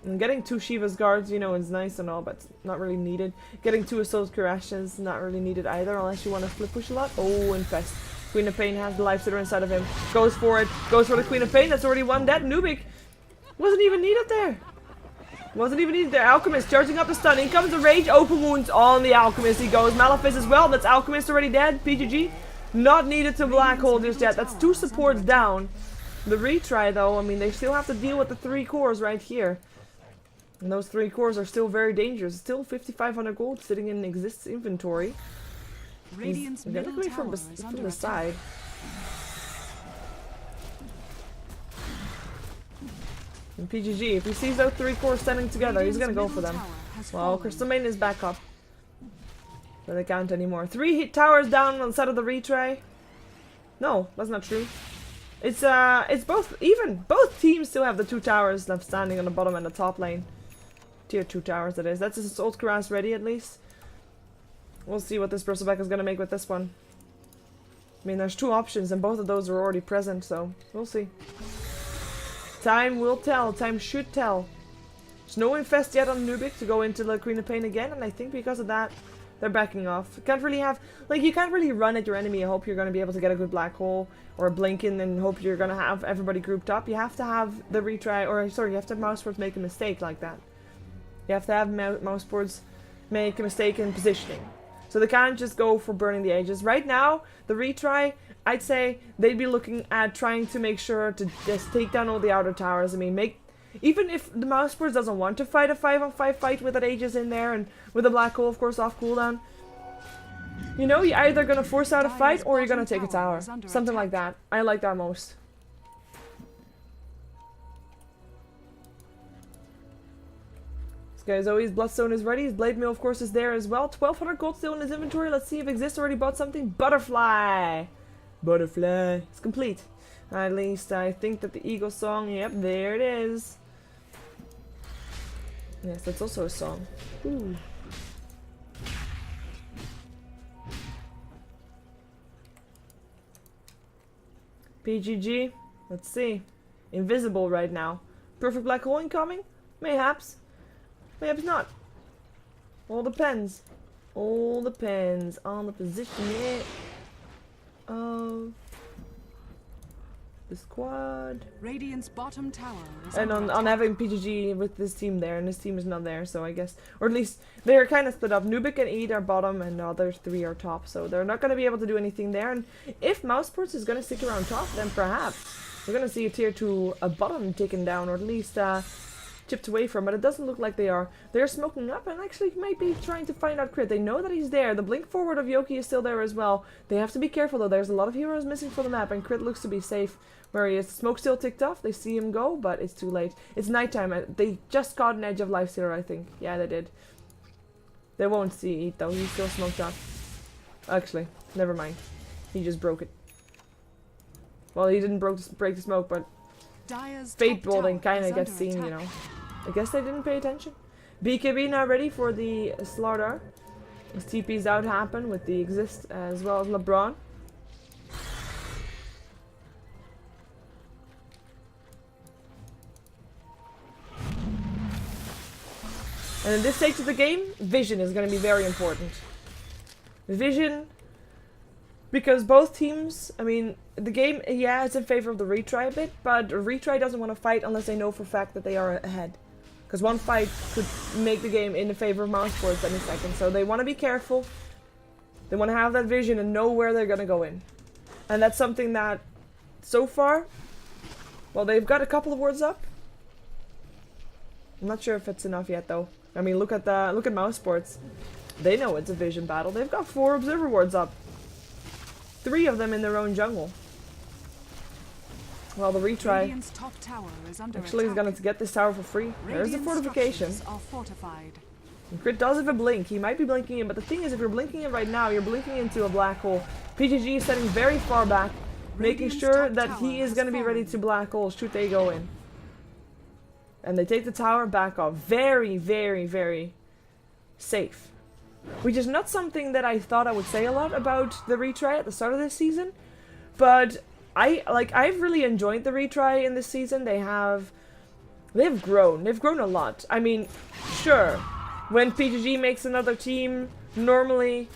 And getting 2 Shiva's Guards, you know, is nice and all, but it's not really needed. Getting 2 Assault Cuirashes, not really needed either, unless you want to flip push a lot. Oh, Infest. Queen of Pain has the Life Sitter inside of him. Goes for it. Goes for the Queen of Pain. That's already 1 dead. Nubik wasn't even needed there. Wasn't even needed there. Alchemist charging up the stun. In comes the Rage. Open wounds on the Alchemist. He goes. Malefice as well. That's Alchemist already dead. PGG. Not needed to Black Hole just yet. That's 2 supports down. The retry though, I mean, they still have to deal with the 3 cores right here. And those 3 cores are still very dangerous. Still 5,500 gold sitting in Exist's inventory. He's coming from the side. And PGG, if he sees those 3 cores standing together, he's gonna go for them. Well, Crystal Maiden is back up. Doesn't count anymore. 3 towers down on the side of the retry. No, that's not true. It's both even. Both teams still have the 2 towers left standing on the bottom and the top lane. Tier 2 towers, that is. That's his Assault Cuirass ready at least. We'll see what this Bristleback is gonna make with this one. I mean, there's 2 options and both of those are already present, so we'll see. Time will tell. Time should tell. There's no Infest yet on Nubik to go into the Queen of Pain again, and I think because of that, they're backing off. Can't really have, like, you can't really run at your enemy and hope you're going to be able to get a good Black Hole or a blink in and hope you're going to have everybody grouped up. You have to have the retry, or sorry, you have to have Mousesports make a mistake like that. You have to have Mousesports make a mistake in positioning. So they can't just go for burning the Aegis. Right now, the retry, I'd say they'd be looking at trying to make sure to just take down all the outer towers. I mean, even if the Mousesports doesn't want to fight a 5-on-5 fight with that Aegis in there and with a Black Hole, of course, off cooldown, you know, you're either gonna force out a fight or you're gonna take a tower. Something like that. I like that most. Guys, always Bloodstone is ready. His Blade Mail, of course, is there as well. 1,200 gold still in his inventory. Let's see if Exist already bought something. Butterfly! Butterfly. It's complete. At least I think that the Eagle song, yep, there it is. Yes, that's also a song. Ooh. PGG. Let's see. Invisible right now. Perfect Black Hole incoming? Mayhaps. Maybe not. All depends. All depends on the position of the squad. Radiant's bottom tower is and on having PGG with this team there, and this team is not there, so I guess, or at least they're kind of split up. Nubik and Eid are bottom, and the other 3 are top, so they're not going to be able to do anything there. And if Mousesports is going to stick around top, then perhaps we're going to see a tier 2 a bottom taken down, or at least chipped away from, but it doesn't look like they are. They're smoking up and actually might be trying to find out Crit. They know that he's there. The blink forward of Yoki is still there as well. They have to be careful though. There's a lot of heroes missing for the map and Crit looks to be safe where he is. Smoke still ticked off. They see him go, but it's too late. It's nighttime. They just caught an edge of Life Stealer, I think. Yeah, they did. They won't see it though. He's still smoked up. Actually, never mind. He just broke it. Well, he didn't break the smoke, but Fate Building kind of gets seen, you know. I guess they didn't pay attention. BKB now ready for the StarLadder. His TP's out happen with the Exist as well as LeBron. And in this stage of the game, vision is going to be very important. Vision, because both teams, I mean, the game, yeah, it's in favor of the retry a bit, but retry doesn't want to fight unless they know for a fact that they are ahead. Because one fight could make the game in the favor of Mousesports any second, so they want to be careful. They want to have that vision and know where they're going to go in. And that's something that, so far, well, they've got a couple of wards up. I'm not sure if it's enough yet, though. I mean, look at Mousesports. They know it's a vision battle. They've got 4 observer wards up. 3 of them in their own jungle. Well, the retry actually is going to get this tower for free. There's the fortification. And Crit does have a blink. He might be blinking in, but the thing is, if you're blinking in right now, you're blinking into a black hole. PGG is setting very far back, making sure that he is going to be ready to black hole should they go in. And they take the tower back off. Very, very, very safe. which is not something that I thought I would say a lot about the retry at the start of this season. But I've really enjoyed the retry in this season. They've grown. They've grown a lot. I mean, sure, when PGG makes another team, normally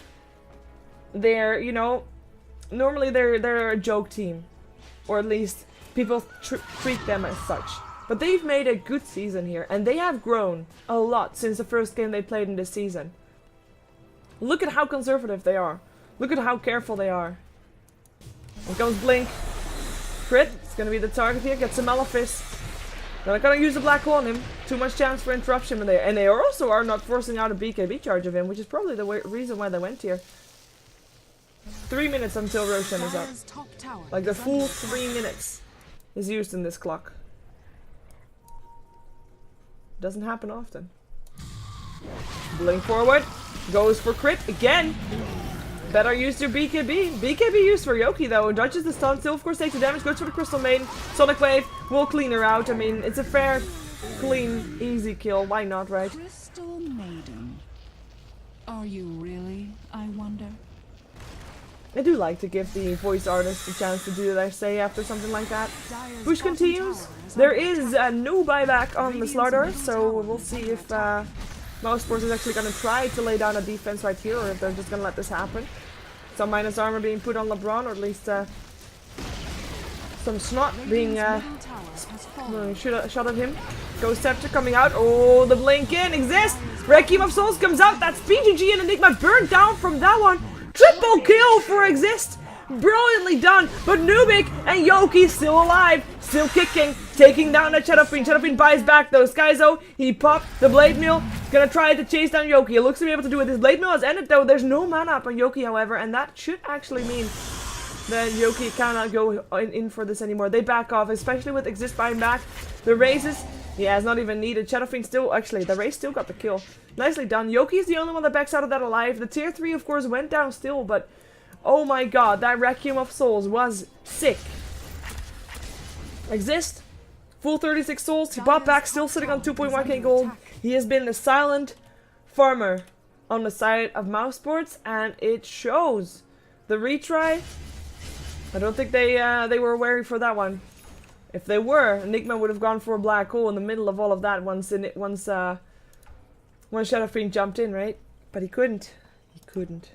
they're, you know, they're a joke team, or at least people treat them as such. But they've made a good season here, and they have grown a lot since the first game they played in this season. Look at how conservative they are. Look at how careful they are. Here comes Blink. Crit. It's gonna be the target here. Gets some Malefice. They're not gonna use a black hole on him. Too much chance for interruption there. And they also are not forcing out a BKB charge of him, which is probably the reason why they went here. 3 minutes until Roshan is up. Like the full 3 minutes is used in this clock. Doesn't happen often. Blink forward. Goes for crit again. Better use your BKB. BKB used for Yoki though. Dodges the stun. Still of course takes the damage. Goes for the Crystal Maiden. Sonic Wave will clean her out. I mean, it's a fair, clean, easy kill. Why not, right? Crystal Maiden. Are you really, I wonder? I do like to give the voice artist a chance to do what I say after something like that. Push continues. There is no buyback on the StarLadder, so we'll see if Mouz is actually going to try to lay down a defense right here, or if they're just going to let this happen. Some minus armor being put on LeBron, or at least some snot being shot at him. Ghost Scepter coming out. Oh, the blink in exists. Requiem of Souls comes out. That's PGG and Enigma burned down from that one. Triple kill for Exist! Brilliantly done, but Nubik and Yoki still alive, still kicking, taking down that Shadowfiend. Shadowfiend buys back though. Skyzo, he popped the Blade Mill, gonna try to chase down Yoki. It looks to be able to do it. His Blade Mill has ended though. There's no mana up on Yoki, however, and that should actually mean that Yoki cannot go in for this anymore. They back off, especially with Exist buying back. The raises, yeah, it's not even needed. Shadowfiend still, actually, the raise still got the kill. Nicely done. Yoki is the only one that backs out of that alive. The tier 3, of course, went down still, but oh my god, that Requiem of Souls was sick. Exist, full 36 souls. He bought back, still sitting on 2.1k gold. He has been the silent farmer on the side of Mouse, and it shows. The retry, I don't think they were wary for that one. If they were, Enigma would have gone for a black hole in the middle of all of that once Shadowfiend jumped in, right? But he couldn't. He couldn't.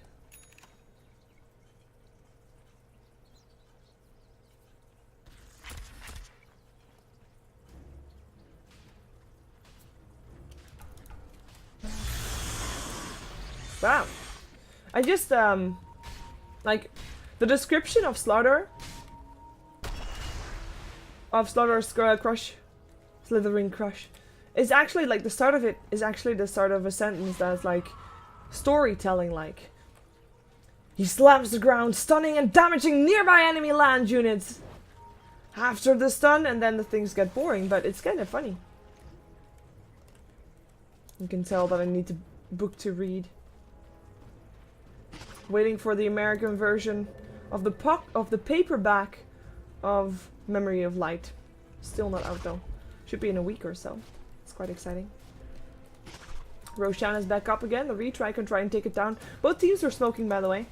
Wow. I just, like, the description of StarLadder, Crush, Slithering Crush, is actually, like, the start of it is actually the start of a sentence that's, like, storytelling, like. He slams the ground, stunning and damaging nearby enemy land units. After the stun, and then the things get boring, but it's kind of funny. You can tell that I need a book to read. Waiting for the American version of the paperback of Memory of Light. Still not out though. Should be in a week or so. It's quite exciting. Roshan is back up again. The retry can try and take it down. Both teams are smoking, by the way.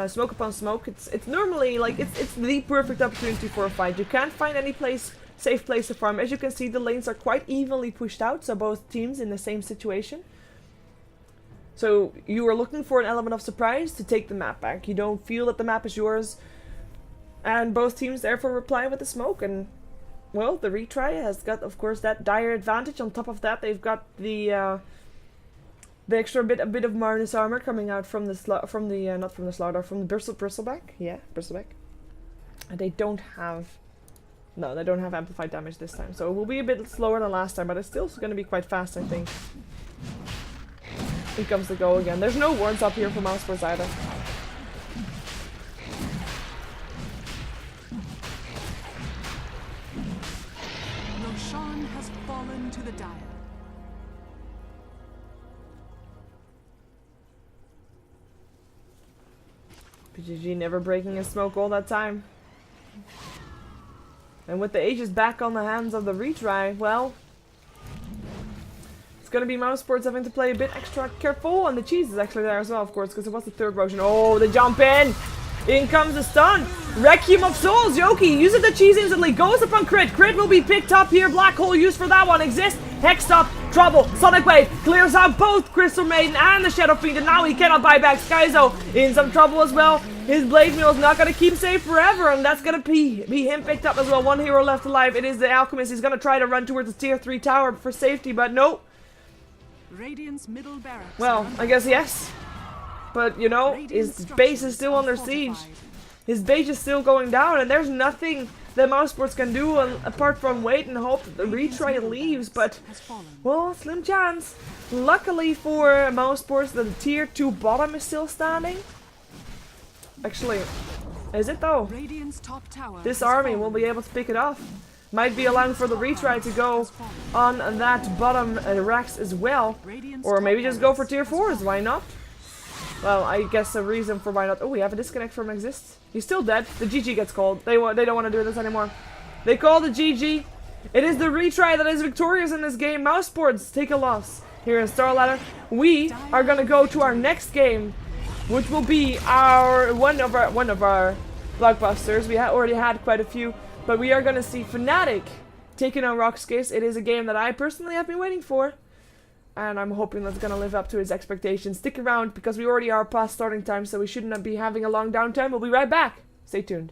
Smoke upon smoke. It's normally like it's the perfect opportunity for a fight. You can't find any safe place to farm. As you can see, the lanes are quite evenly pushed out, so both teams in the same situation. So you are looking for an element of surprise to take the map back. You don't feel that the map is yours, and both teams therefore reply with the smoke. And well, the retry has got, of course, that dire advantage. On top of that, they've got the extra bit of minus armor coming out from the bristleback. Yeah, bristleback. And they don't have amplified damage this time, so it will be a bit slower than last time, but it's still going to be quite fast, I think. Here comes the go again. There's no wards up here for Mouse either. Roshan has fallen to the dire. PGG never breaking a smoke all that time. And with the Aegis back on the hands of the retry, well, it's gonna be Mouse Sports having to play a bit extra careful, and the cheese is actually there as well, of course, because it was the third Roshan. Oh, the jump in! In comes the stun! Requiem of Souls! Yoki uses the cheese instantly, goes up on crit. Crit will be picked up here. Black hole used for that one. Exist. Hex up. Trouble. Sonic Wave clears out both Crystal Maiden and the Shadow Fiend, and now he cannot buy back Skyzo. In some trouble as well. His Blade Meal is not gonna keep safe forever, and that's gonna be him picked up as well. One hero left alive. It is the Alchemist. He's gonna try to run towards the tier 3 tower for safety, but no. Radiant's middle barracks. Well, I guess yes. But, you know, his base is still under siege. His base is still going down, and there's nothing that Mouse Sports can do apart from wait and hope that the retry leaves. But, well, slim chance. Luckily for Mouse Sports, the tier 2 bottom is still standing. Actually, is it though? This army will be able to pick it off. Might be allowing for the retry to go on that bottom racks as well. Or maybe just go for tier 4s, why not? Well, I guess a reason for why not. Oh, we have a disconnect from Exist. He's still dead. The GG gets called. They don't want to do this anymore. They call the GG. It is the retry that is victorious in this game. Mouse Sports take a loss here in StarLadder. We are gonna go to our next game, which will be our one of our blockbusters. We already had quite a few, but we are gonna see Fnatic taking on Rockskiss. It is a game that I personally have been waiting for, and I'm hoping that's gonna live up to his expectations. Stick around because we already are past starting time, so we shouldn't be having a long downtime. We'll be right back. Stay tuned.